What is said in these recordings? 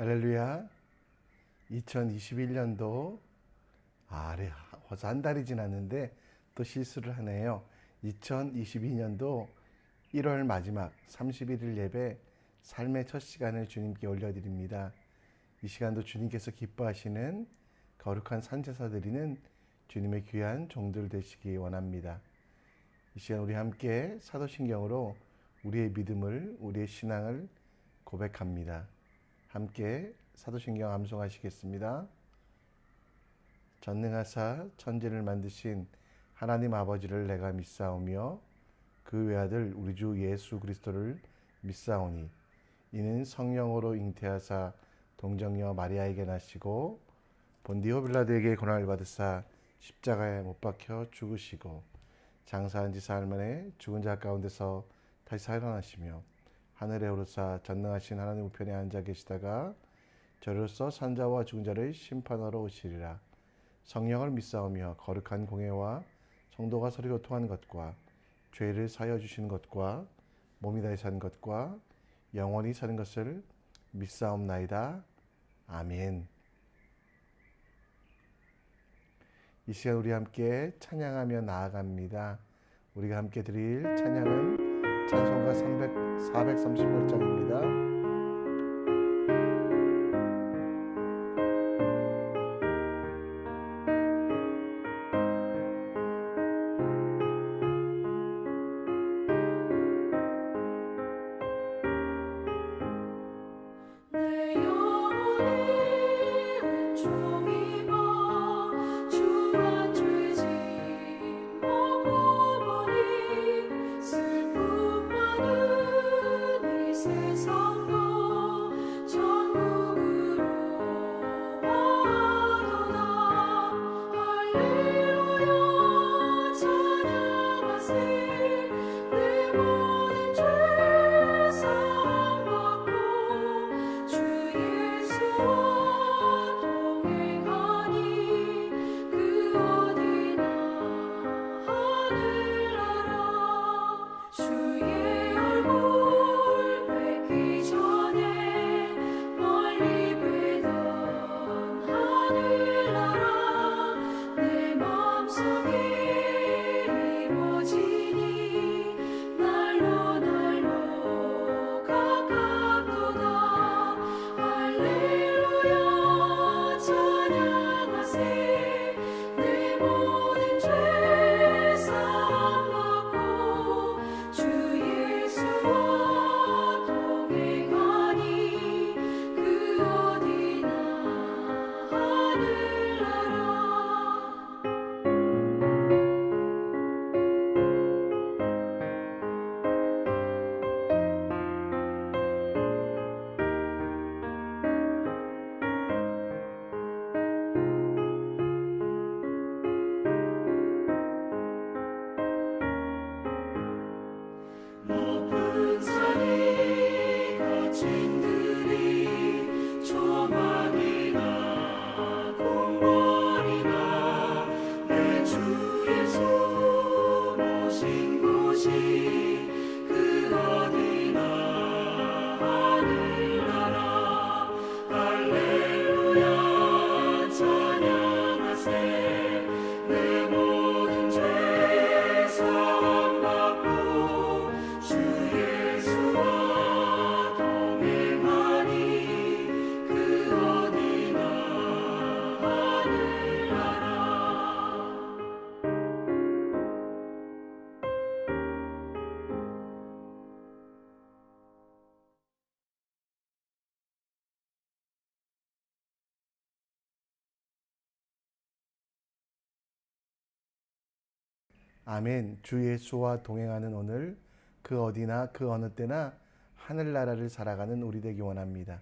할렐루야. 2021년도 벌써 한 달이 지났는데 또 실수를 하네요. 2022년도 1월 마지막 31일 예배 삶의 첫 시간을 주님께 올려드립니다. 이 시간도 주님께서 기뻐하시는 거룩한 산제사 드리는 주님의 귀한 종들 되시기 원합니다. 이 시간 우리 함께 사도신경으로 우리의 믿음을, 우리의 신앙을 고백합니다. 함께 사도신경 암송하시겠습니다. 전능하사 천지를 만드신 하나님 아버지를 내가 믿사오며 그 외아들 우리 주 예수 그리스도를 믿사오니 이는 성령으로 잉태하사 동정녀 마리아에게 나시고 본디오 빌라도에게 고난을 받으사 십자가에 못 박혀 죽으시고 장사한 지 사흘 만에 죽은 자 가운데서 다시 살아나시며 하늘에 오르사 전능하신 하나님 우편에 앉아 계시다가 저로서 산자와 죽은 자를 심판하러 오시리라. 성령을 믿사오며 거룩한 공회와 성도가 서로 교통한 것과 죄를 사하여 주시는 것과 몸이 다시 산 것과 영원히 사는 것을 믿사옵나이다. 아멘. 이 시간 우리 함께 찬양하며 나아갑니다. 우리가 함께 드릴 찬양은 찬송가 435장입니다. 아멘. 주 예수와 동행하는 오늘 그 어디나 그 어느 때나 하늘나라를 살아가는 우리 되기 원합니다.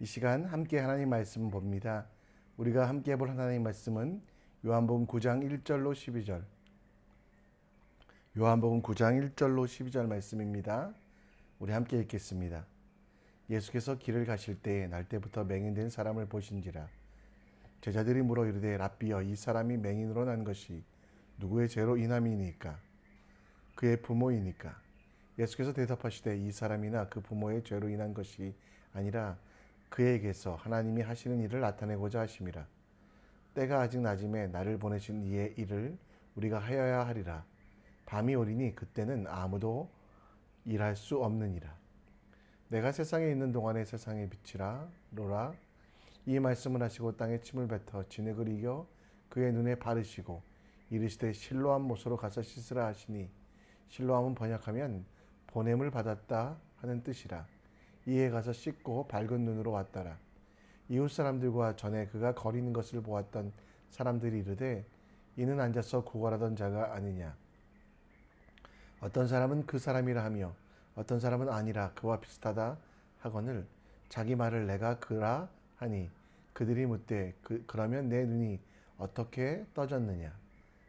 이 시간 함께 하나님 말씀 봅니다. 우리가 함께 볼 하나님 말씀은 요한복음 9장 1절로 12절. 요한복음 9장 1절로 12절 말씀입니다. 우리 함께 읽겠습니다. 예수께서 길을 가실 때에 날때부터 맹인된 사람을 보신지라. 제자들이 물어 이르되 랍비여 이 사람이 맹인으로 난 것이 누구의 죄로 인함이니까? 그의 부모이니까? 예수께서 대답하시되 이 사람이나 그 부모의 죄로 인한 것이 아니라 그에게서 하나님이 하시는 일을 나타내고자 하심이라. 때가 아직 낮음에 나를 보내신 이의 일을 우리가 하여야 하리라. 밤이 오리니 그때는 아무도 일할 수 없느니라. 내가 세상에 있는 동안에 세상의 빛이라 로라. 이 말씀을 하시고 땅에 침을 뱉어 진흙을 이겨 그의 눈에 바르시고 이르시되 실로암 못으로 가서 씻으라 하시니, 실로암은 번역하면 보냄을 받았다 하는 뜻이라. 이에 가서 씻고 밝은 눈으로 왔더라. 이웃 사람들과 전에 그가 거리는 것을 보았던 사람들이 이르되 이는 앉아서 구걸하던 자가 아니냐. 어떤 사람은 그 사람이라 하며 어떤 사람은 아니라 그와 비슷하다 하거늘 자기 말을 내가 그라 하니, 그들이 묻되 그러면 내 눈이 어떻게 떠졌느냐.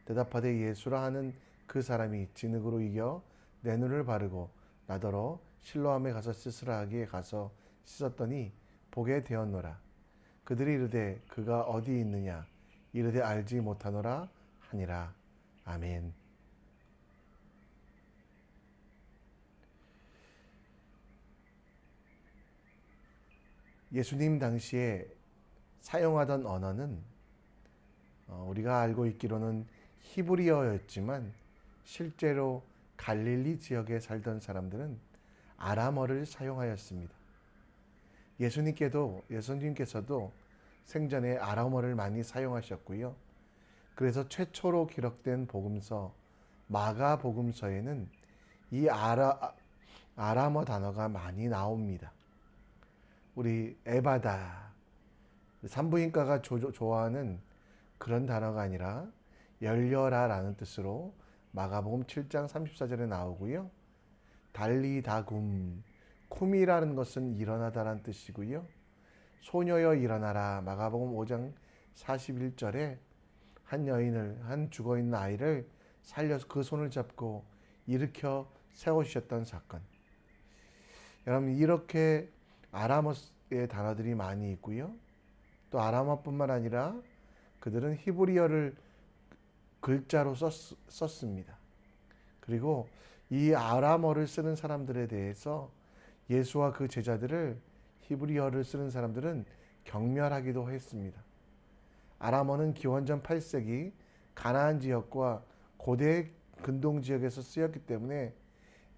대답하되 예수라 하는 그 사람이 진흙으로 이겨 내 눈을 바르고 나더러 실로암에 가서 씻으라 하기에 가서 씻었더니 보게 되었노라. 그들이 이르되 그가 어디 있느냐. 이르되 알지 못하노라 하니라. 아멘. 예수님 당시에 사용하던 언어는 우리가 알고 있기로는 히브리어였지만 실제로 갈릴리 지역에 살던 사람들은 아람어를 사용하였습니다. 예수님께서도 생전에 아람어를 많이 사용하셨고요. 그래서 최초로 기록된 복음서 마가복음서에는 이 아람어 단어가 많이 나옵니다. 우리 에바다, 산부인과가 좋아하는 그런 단어가 아니라 열려라라는 뜻으로 마가복음 7장 34절에 나오고요. 달리다굼, 쿰이라는 것은 일어나다라는 뜻이고요. 소녀여 일어나라, 마가복음 5장 41절에 한 죽어있는 아이를 살려서 그 손을 잡고 일으켜 세우셨던 사건. 여러분, 이렇게 아람어의 단어들이 많이 있고요. 또 아람어뿐만 아니라 그들은 히브리어를 글자로 썼습니다. 그리고 이 아람어를 쓰는 사람들에 대해서 예수와 그 제자들을, 히브리어를 쓰는 사람들은 경멸하기도 했습니다. 아람어는 기원전 8세기 가나안 지역과 고대 근동 지역에서 쓰였기 때문에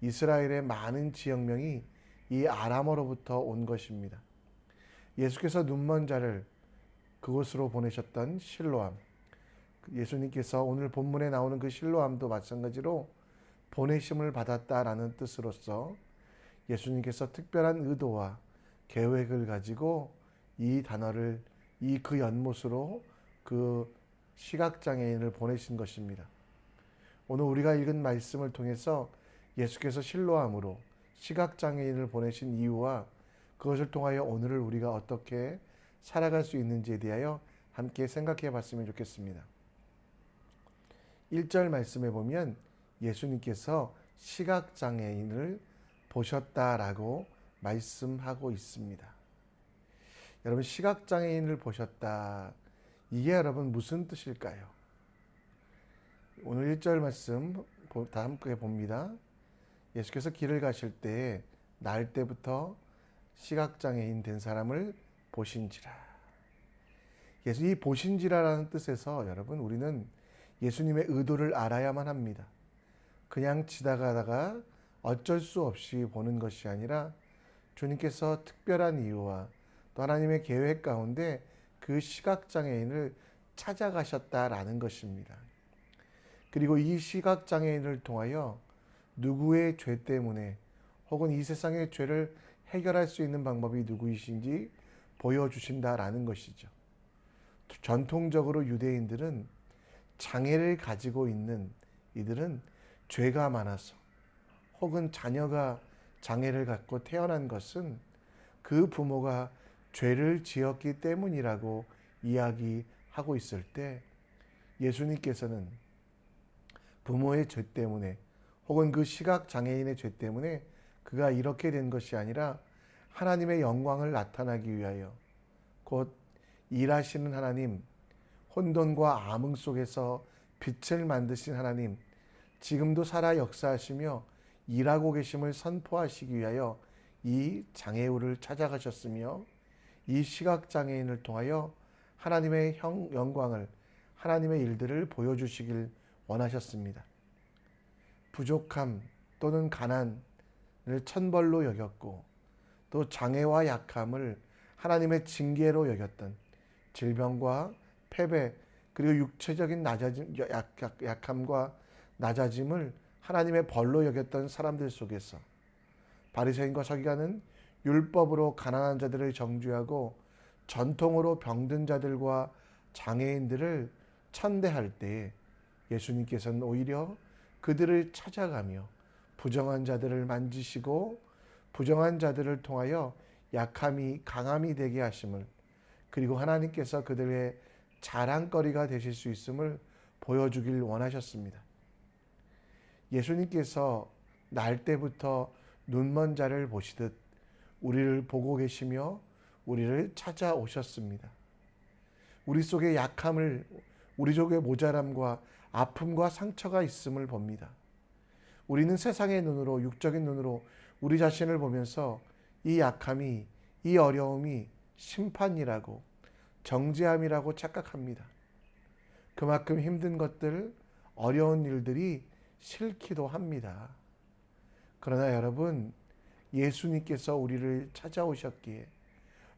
이스라엘의 많은 지역명이 이 아람어로부터 온 것입니다. 예수께서 눈먼 자를 그곳으로 보내셨던 실로암, 예수님께서 오늘 본문에 나오는 그 실로암도 마찬가지로 보내심을 받았다라는 뜻으로서 예수님께서 특별한 의도와 계획을 가지고 이 단어를 그 연못으로 그 시각장애인을 보내신 것입니다. 오늘 우리가 읽은 말씀을 통해서 예수께서 실로암으로 시각장애인을 보내신 이유와 그것을 통하여 오늘을 우리가 어떻게 살아갈 수 있는지에 대하여 함께 생각해 봤으면 좋겠습니다. 1절 말씀에 보면 예수님께서 시각장애인을 보셨다라고 말씀하고 있습니다. 여러분, 시각장애인을 보셨다. 이게 여러분 무슨 뜻일까요? 오늘 1절 말씀 다 함께 봅니다. 예수께서 길을 가실 때 날 때부터 시각장애인 된 사람을 보신지라. 이 보신지라라는 뜻에서 여러분, 우리는 예수님의 의도를 알아야만 합니다. 그냥 지나가다가 어쩔 수 없이 보는 것이 아니라 주님께서 특별한 이유와 또 하나님의 계획 가운데 그 시각장애인을 찾아가셨다라는 것입니다. 그리고 이 시각장애인을 통하여 누구의 죄 때문에 혹은 이 세상의 죄를 해결할 수 있는 방법이 누구이신지 보여주신다라는 것이죠. 전통적으로 유대인들은 장애를 가지고 있는 이들은 죄가 많아서 혹은 자녀가 장애를 갖고 태어난 것은 그 부모가 죄를 지었기 때문이라고 이야기하고 있을 때, 예수님께서는 부모의 죄 때문에 혹은 그 시각장애인의 죄 때문에 그가 이렇게 된 것이 아니라 하나님의 영광을 나타나기 위하여, 곧 일하시는 하나님, 혼돈과 암흥 속에서 빛을 만드신 하나님, 지금도 살아 역사하시며 일하고 계심을 선포하시기 위하여 이 장애우를 찾아가셨으며, 이 시각장애인을 통하여 하나님의 영광을, 하나님의 일들을 보여주시길 원하셨습니다. 부족함 또는 가난을 천벌로 여겼고 또 장애와 약함을 하나님의 징계로 여겼던, 질병과 패배 그리고 육체적인 약함과 낮아짐을 하나님의 벌로 여겼던 사람들 속에서 바리새인과 서기관은 율법으로 가난한 자들을 정죄하고 전통으로 병든 자들과 장애인들을 천대할 때 예수님께서는 오히려 그들을 찾아가며 부정한 자들을 만지시고 부정한 자들을 통하여 약함이 강함이 되게 하심을, 그리고 하나님께서 그들의 자랑거리가 되실 수 있음을 보여주길 원하셨습니다. 예수님께서 날 때부터 눈먼 자를 보시듯 우리를 보고 계시며 우리를 찾아오셨습니다. 우리 속에 약함을, 우리 속에 모자람과 아픔과 상처가 있음을 봅니다. 우리는 세상의 눈으로, 육적인 눈으로 우리 자신을 보면서 이 약함이, 이 어려움이 심판이라고, 정죄함이라고 착각합니다. 그만큼 힘든 것들, 어려운 일들이 싫기도 합니다. 그러나 여러분, 예수님께서 우리를 찾아오셨기에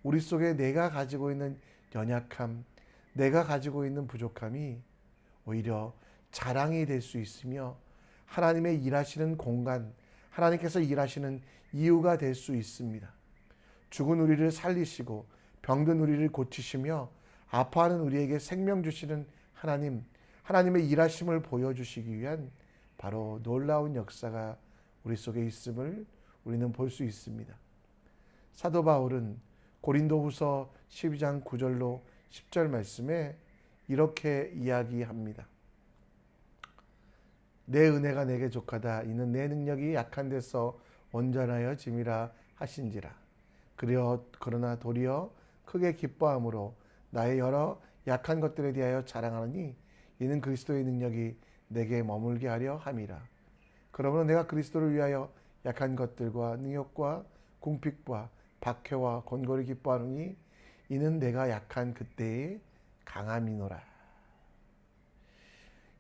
우리 속에 내가 가지고 있는 연약함, 내가 가지고 있는 부족함이 오히려 자랑이 될 수 있으며 하나님의 일하시는 공간, 하나님께서 일하시는 이유가 될 수 있습니다. 죽은 우리를 살리시고 병든 우리를 고치시며 아파하는 우리에게 생명 주시는 하나님, 하나님의 일하심을 보여주시기 위한 바로 놀라운 역사가 우리 속에 있음을 우리는 볼 수 있습니다. 사도 바울은 고린도후서 12장 9절로 10절 말씀에 이렇게 이야기합니다. 내 은혜가 내게 족하다. 이는 내 능력이 약한 데서 온전하여 짐이라 하신지라. 그러나 도리어 크게 기뻐함으로 나의 여러 약한 것들에 대하여 자랑하노니 이는 그리스도의 능력이 내게 머물게 하려 함이라. 그러므로 내가 그리스도를 위하여 약한 것들과 능욕과 궁핍과 박해와 곤고를 기뻐하노니 이는 내가 약한 그때의 강함이노라.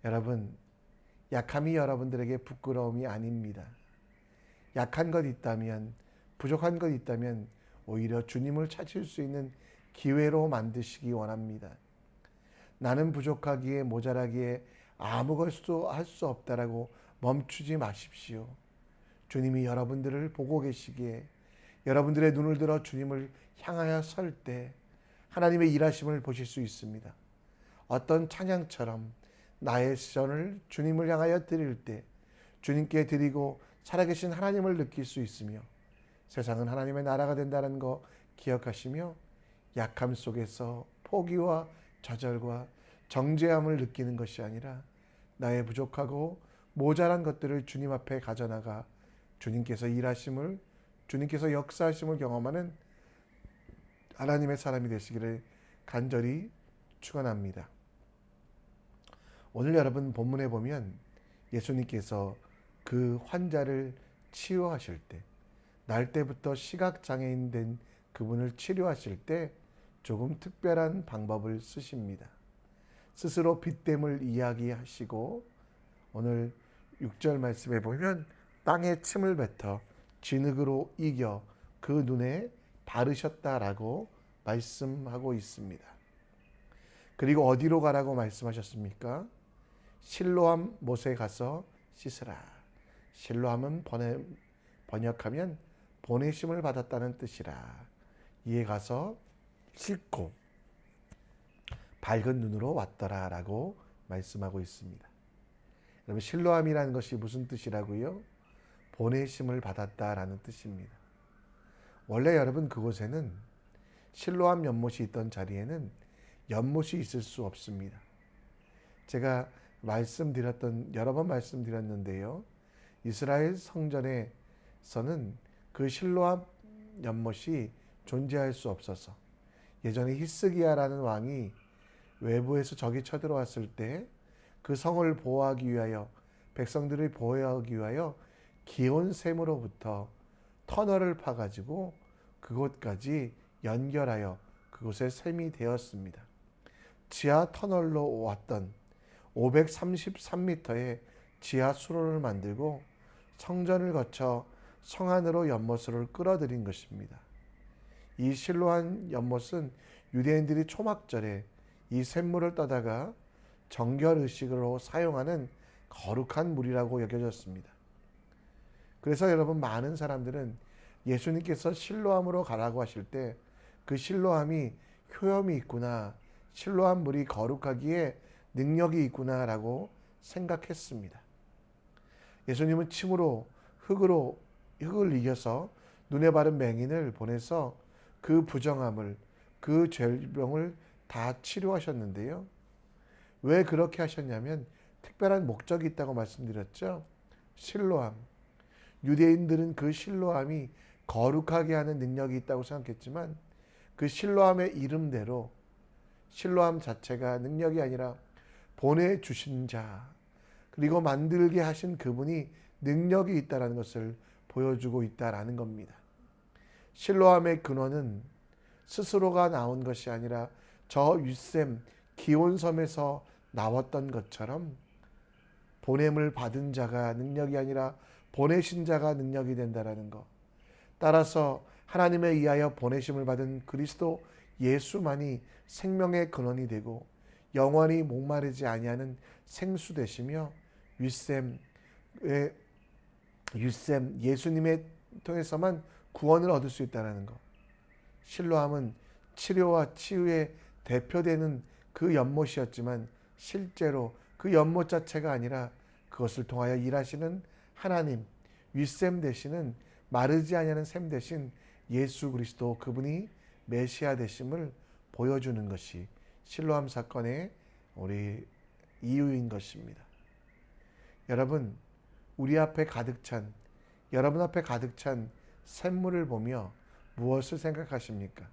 여러분, 약함이 여러분들에게 부끄러움이 아닙니다. 약한 것 있다면, 부족한 것 있다면 오히려 주님을 찾을 수 있는 기회로 만드시기 원합니다. 나는 부족하기에 모자라기에 아무것도 할 수 없다라고 멈추지 마십시오. 주님이 여러분들을 보고 계시기에 여러분들의 눈을 들어 주님을 향하여 설 때 하나님의 일하심을 보실 수 있습니다. 어떤 찬양처럼 나의 시선을 주님을 향하여 드릴 때 주님께 드리고 살아계신 하나님을 느낄 수 있으며 세상은 하나님의 나라가 된다는 거 기억하시며 약함 속에서 포기와 좌절과 정죄함을 느끼는 것이 아니라 나의 부족하고 모자란 것들을 주님 앞에 가져나가 주님께서 일하심을, 주님께서 역사하심을 경험하는 하나님의 사람이 되시기를 간절히 축원합니다. 오늘 여러분 본문에 보면 예수님께서 그 환자를 치유하실 때, 날 때부터 시각장애인 된 그분을 치료하실 때 조금 특별한 방법을 쓰십니다. 스스로 빚됨을 이야기하시고 오늘 6절 말씀에 보면 땅에 침을 뱉어 진흙으로 이겨 그 눈에 바르셨다라고 말씀하고 있습니다. 그리고 어디로 가라고 말씀하셨습니까? 실로암 못에 가서 씻으라. 실로암은 번역하면 보내심을 받았다는 뜻이라. 이에 가서 씻고 밝은 눈으로 왔더라 라고 말씀하고 있습니다. 여러분, 실로암이라는 것이 무슨 뜻이라고요? 보내심을 받았다라는 뜻입니다. 원래 여러분 그곳에는 실로암 연못이 있던 자리에는 연못이 있을 수 없습니다. 제가 여러 번 말씀드렸는데요. 이스라엘 성전에서는 그 실로암 연못이 존재할 수 없어서 예전에 히스기야라는 왕이 외부에서 적이 쳐들어왔을 때 그 성을 보호하기 위하여, 백성들을 보호하기 위하여 기온샘으로부터 터널을 파가지고 그곳까지 연결하여 그곳에 샘이 되었습니다. 지하 터널로 왔던 533m의 지하 수로를 만들고 성전을 거쳐 성 안으로 연못을 끌어들인 것입니다. 이 실로암 연못은 유대인들이 초막절에 이 샘물을 떠다가 정결 의식으로 사용하는 거룩한 물이라고 여겨졌습니다. 그래서 여러분, 많은 사람들은 예수님께서 실로암으로 가라고 하실 때 그 실로암이 효염이 있구나, 실로암 물이 거룩하기에 능력이 있구나라고 생각했습니다. 예수님은 침으로 흙을 이겨서 눈에 바른 맹인을 보내서 그 부정함을, 그 죄병을 다 치료하셨는데요. 왜 그렇게 하셨냐면 특별한 목적이 있다고 말씀드렸죠. 실로암. 유대인들은 그 실로암이 거룩하게 하는 능력이 있다고 생각했지만 그 실로암의 이름대로 실로암 자체가 능력이 아니라 보내주신 자, 그리고 만들게 하신 그분이 능력이 있다는 것을 보여주고 있다라는 겁니다. 실로암의 근원은 스스로가 나온 것이 아니라 저 윗샘 기온섬에서 나왔던 것처럼 보냄을 받은 자가 능력이 아니라 보내신 자가 능력이 된다라는 것. 따라서 하나님에 의하여 보내심을 받은 그리스도 예수만이 생명의 근원이 되고 영원히 목마르지 아니하는 생수 되시며 윗샘 예수님의 통해서만 구원을 얻을 수 있다는 것. 실로암은 치료와 치유의 대표되는 그 연못이었지만 실제로 그 연못 자체가 아니라 그것을 통하여 일하시는 하나님, 윗샘 되시는 마르지 아니하는 샘 되신 예수 그리스도, 그분이 메시아 되심을 보여주는 것이 실로암 사건의 우리 이유인 것입니다. 여러분, 여러분 앞에 가득 찬 샘물을 보며 무엇을 생각하십니까?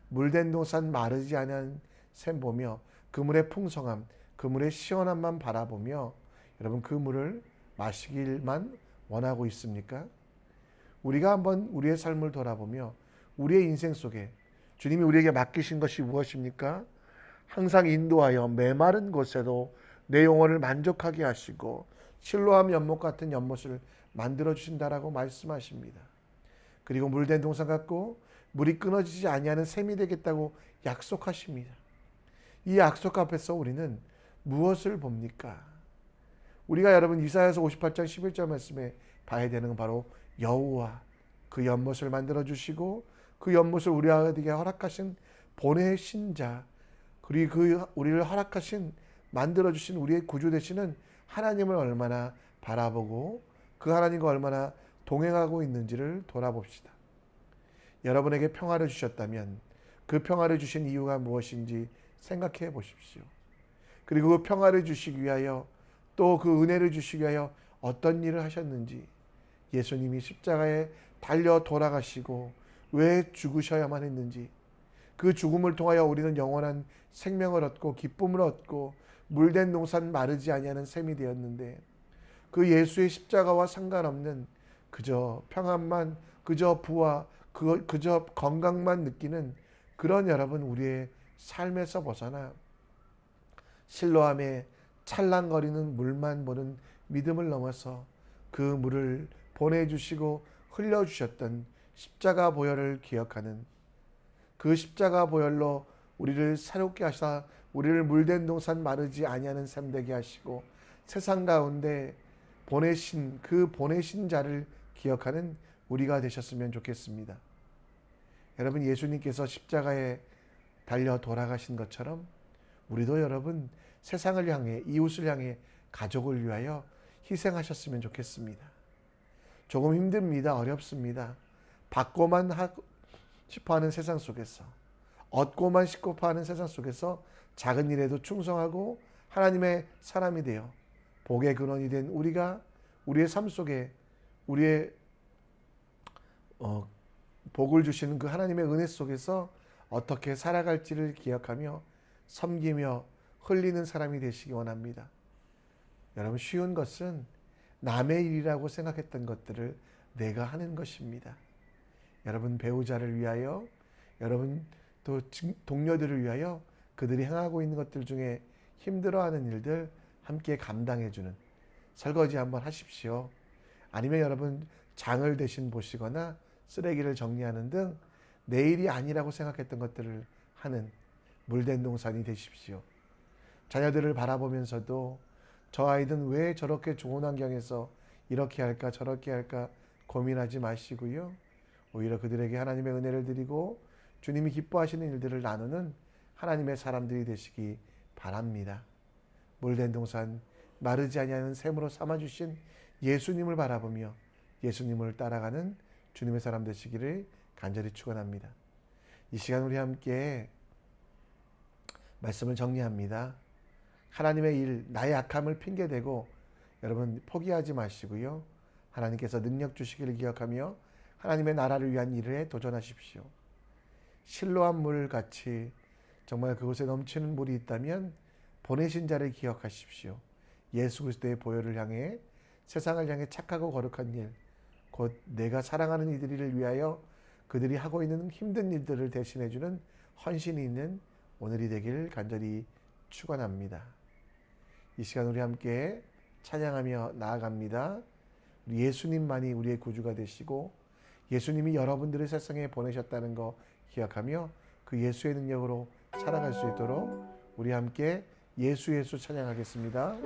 물된 동산 마르지 않은 샘 보며 그 물의 풍성함, 그 물의 시원함만 바라보며 여러분 그 물을 마시길만 원하고 있습니까? 우리가 한번 우리의 삶을 돌아보며 우리의 인생 속에 주님이 우리에게 맡기신 것이 무엇입니까? 항상 인도하여 메마른 곳에도 내 영혼을 만족하게 하시고 실로암 연못 같은 연못을 만들어 주신다라고 말씀하십니다. 그리고 물된 동산 같고 물이 끊어지지 아니하는 샘이 되겠다고 약속하십니다. 이 약속 앞에서 우리는 무엇을 봅니까? 우리가 여러분 이사야서 58장 11절 말씀에 봐야 되는 건 바로 여호와, 그 연못을 만들어 주시고 그 연못을 우리에게 허락하신 보내신 자, 그리고 그 우리를 허락하신 만들어 주신 우리의 구주 되시는 하나님을 얼마나 바라보고 그 하나님과 얼마나 동행하고 있는지를 돌아봅시다. 여러분에게 평화를 주셨다면 그 평화를 주신 이유가 무엇인지 생각해 보십시오. 그리고 그 평화를 주시기 위하여 또 그 은혜를 주시기 위하여 어떤 일을 하셨는지, 예수님이 십자가에 달려 돌아가시고 왜 죽으셔야만 했는지, 그 죽음을 통하여 우리는 영원한 생명을 얻고 기쁨을 얻고 물된 동산 마르지 아니하는 샘이 되었는데, 그 예수의 십자가와 상관없는 그저 평안만, 그저 부와 그저 건강만 느끼는 그런 여러분 우리의 삶에서 벗어나 실로암에 찰랑거리는 물만 보는 믿음을 넘어서 그 물을 보내주시고 흘려주셨던 십자가 보혈을 기억하는, 그 십자가 보혈로 우리를 새롭게 하사 우리를 물된 동산 마르지 아니하는 샘 되게 하시고 세상 가운데 보내신 자를 기억하는 우리가 되셨으면 좋겠습니다. 여러분, 예수님께서 십자가에 달려 돌아가신 것처럼 우리도 여러분 세상을 향해, 이웃을 향해, 가족을 위하여 희생하셨으면 좋겠습니다. 조금 힘듭니다. 어렵습니다. 받고만 싶어하는 세상 속에서, 얻고만 싶어하는 세상 속에서 작은 일에도 충성하고 하나님의 사람이 되어 복의 근원이 된 우리가 우리의 삶 속에 우리의 복을 주시는 그 하나님의 은혜 속에서 어떻게 살아갈지를 기억하며 섬기며 흘리는 사람이 되시기 원합니다. 여러분, 쉬운 것은 남의 일이라고 생각했던 것들을 내가 하는 것입니다. 여러분 배우자를 위하여, 여러분 또 동료들을 위하여 그들이 행하고 있는 것들 중에 힘들어하는 일들 함께 감당해주는 설거지 한번 하십시오. 아니면 여러분 장을 대신 보시거나 쓰레기를 정리하는 등 내일이 아니라고 생각했던 것들을 하는 물된 동산이 되십시오. 자녀들을 바라보면서도 저 아이들은 왜 저렇게 좋은 환경에서 이렇게 할까 저렇게 할까 고민하지 마시고요. 오히려 그들에게 하나님의 은혜를 드리고 주님이 기뻐하시는 일들을 나누는 하나님의 사람들이 되시기 바랍니다. 물된 동산 마르지 아니하는 샘으로 삼아주신 예수님을 바라보며 예수님을 따라가는 주님의 사람 되시기를 간절히 축원합니다. 이 시간 우리 함께 말씀을 정리합니다. 하나님의 일, 나의 약함을 핑계대고 여러분 포기하지 마시고요. 하나님께서 능력 주시기를 기억하며 하나님의 나라를 위한 일에 도전하십시오. 실로암 물같이 정말 그곳에 넘치는 물이 있다면 보내신 자를 기억하십시오. 예수 그리스도의 보혈을 향해 세상을 향해 착하고 거룩한 일, 곧 내가 사랑하는 이들을 위하여 그들이 하고 있는 힘든 일들을 대신해주는 헌신이 있는 오늘이 되길 간절히 축원합니다. 이 시간 우리 함께 찬양하며 나아갑니다. 예수님만이 우리의 구주가 되시고 예수님이 여러분들을 세상에 보내셨다는 거 기억하며 그 예수의 능력으로 살아갈 수 있도록 우리 함께 예수 예수 찬양하겠습니다.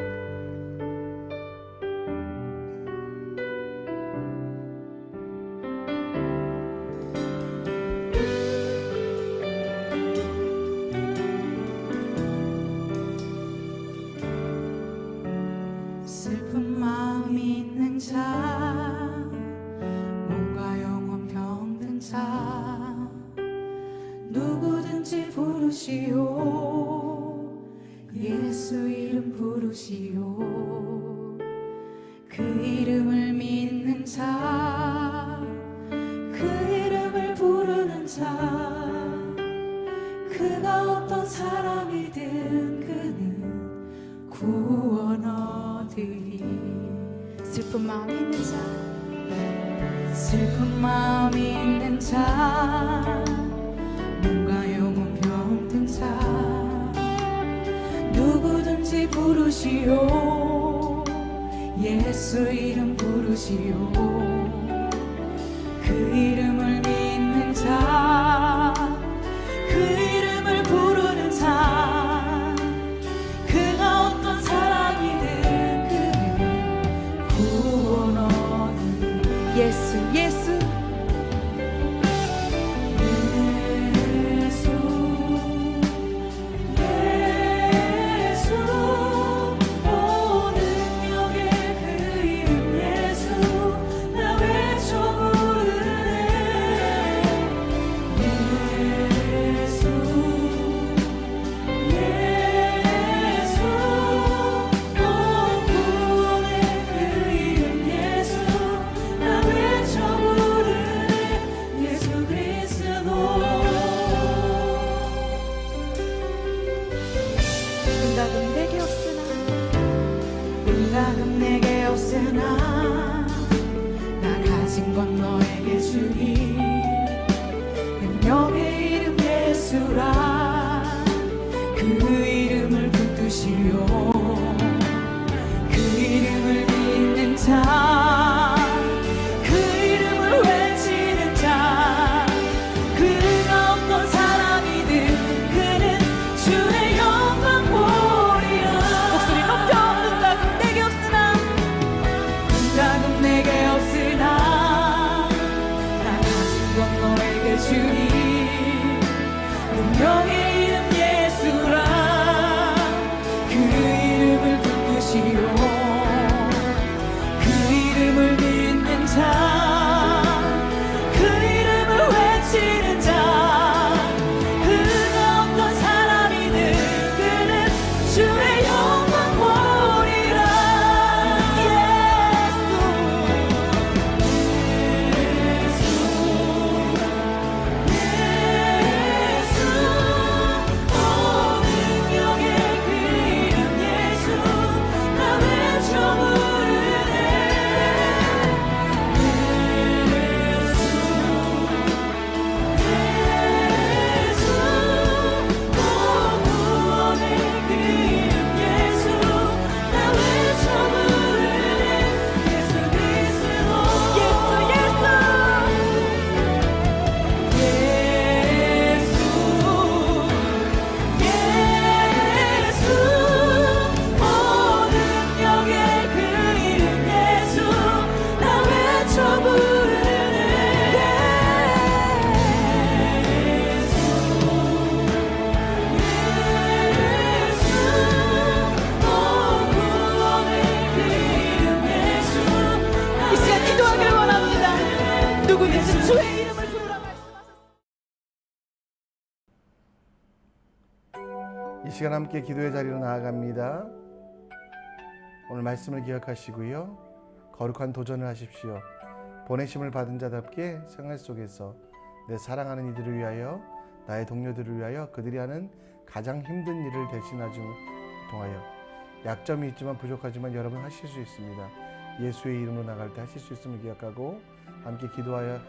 슬픈 마음 있는 자, 몸과 영혼 병든 자, 누구든지 부르시오. 예수 이름 부르시오. 그 이름을 믿는 자, 그 이름을 부르는 자, 그가 어떤 사람이든 그는 구원 얻으리. 슬픈 마음 있는 자, 슬픈 마음 있는 자, 몸과 영혼 병든 자, 누구든지 부르시오. 예수 이름 부르시오. 그 이름을 믿는 자, 그 이름을 부르는 자, 그가 어떤 사람이든 그는 구원 얻으리. 예수 예수 생각은 내게 없으나 나 가진 건 너에게 주니 능력의 이름 예수라. 그 이름을 붙드시오. 그 이름을 믿는 자, 그 이름을 외치는 자, 그가 어떤 사람이든 그는 주의 영광 보리라. 목소리 높여. 응답은 내게 없으나, 응답은 내게 없으나 나 가진 건 너에게 주니 능력 주의 이름을 부르라 말씀하셨습니다. 이 시간 함께 기도의 자리로 나아갑니다. 오늘 말씀을 기억하시고요. 거룩한 도전을 하십시오. 보내심을 받은 자답게 생활 속에서 내 사랑하는 이들을 위하여, 나의 동료들을 위하여 그들이 하는 가장 힘든 일을 대신하지 통하여, 약점이 있지만 부족하지만 여러분 하실 수 있습니다. 예수의 이름으로 나갈 때 하실 수 있음을 기억하고 함께 기도하여